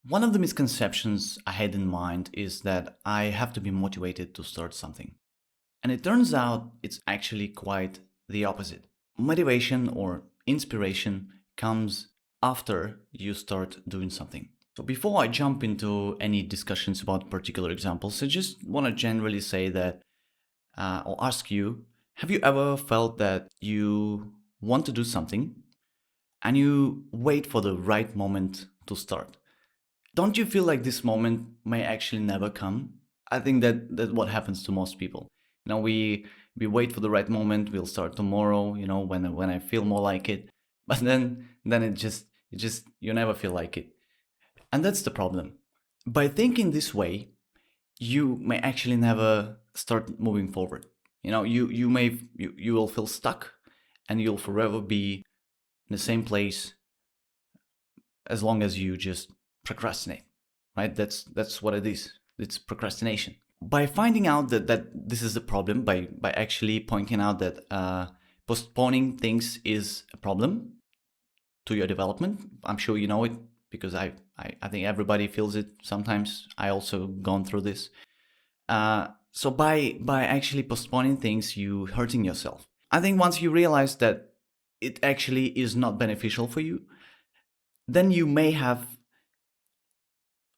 One of the misconceptions I had in mind is that I have to be motivated to start something. And it turns out it's actually quite the opposite. Motivation or inspiration comes after you start doing something. So before I jump into any discussions about particular examples, I just want to generally say that, or ask you, have you ever felt that you want to do something and you wait for the right moment to start? Don't you feel like this moment may actually never come? I think that's what happens to most people. We wait for the right moment. We'll start tomorrow. When I feel more like it, but then it just you never feel like it, and that's the problem. By thinking this way, you may actually never start moving forward. You will feel stuck, and you'll forever be in the same place as long as you just procrastinate, right? That's what it is. It's procrastination. By finding out that this is the problem, by actually pointing out that postponing things is a problem to your development. I'm sure you know it because I think everybody feels it sometimes. I also gone through this. So by actually postponing things, you hurting yourself. I think once you realize that it actually is not beneficial for you, then you may have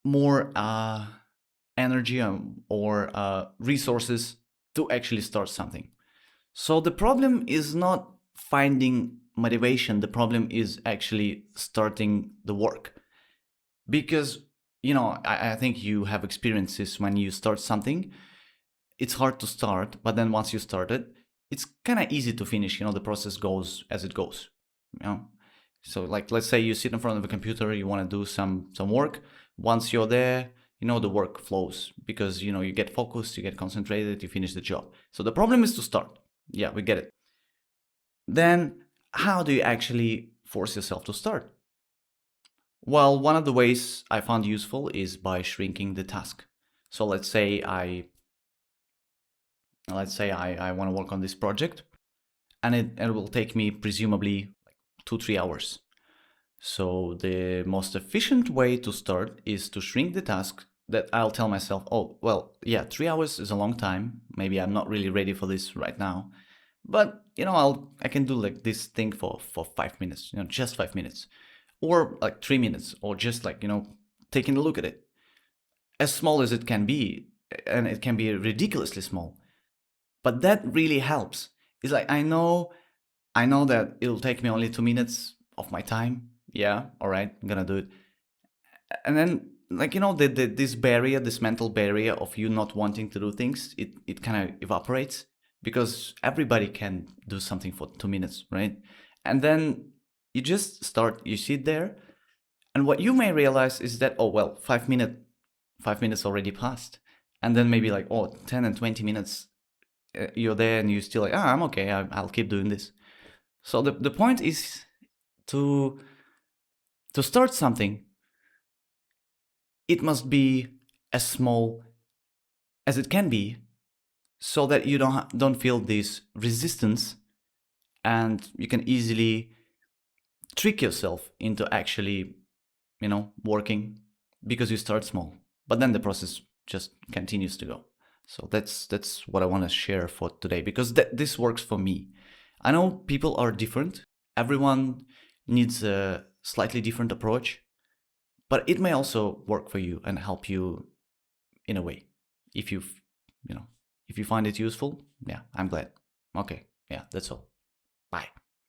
more energy or resources to actually start something. So the problem is not finding motivation. The problem is actually starting the work. Because, I think you have experiences when you start something, it's hard to start, but then once you start it, it's kind of easy to finish. The process goes as it goes. You know, so like let's say you sit in front of a computer, you want to do some work. Once you're there, the work flows because you get focused, you get concentrated, you finish the job. So the problem is to start. Yeah, we get it. Then how do you actually force yourself to start? Well, one of the ways I found useful is by shrinking the task. So let's say I want to work on this project, and it will take me presumably like 2-3 hours. So the most efficient way to start is to shrink the task. That I'll tell myself, oh well, yeah, 3 hours is a long time. Maybe I'm not really ready for this right now, but I can do like this thing for 5 minutes. Just 5 minutes, or like 3 minutes, or just like taking a look at it. As small as it can be, and it can be ridiculously small, but that really helps. It's like I know that it'll take me only 2 minutes of my time. Yeah, all right, I'm gonna do it. And then, like, this barrier, this mental barrier of you not wanting to do things, it kind of evaporates because everybody can do something for 2 minutes, right? And then you just start, you sit there, and what you may realize is that, oh, well, 5 minutes already passed. And then maybe like, oh, 10 and 20 minutes, you're there and you're still like, I'm okay, I'll keep doing this. So the point is to start something, it must be as small as it can be, so that you don't feel this resistance, and you can easily trick yourself into actually working, because you start small, but then the process just continues to go. So that's what I want to share for today, because this works for me. I know people are different. Everyone needs a slightly different approach, but it may also work for you and help you in a way. If you know, if you find it useful, yeah, I'm glad. Okay, yeah, that's all. Bye.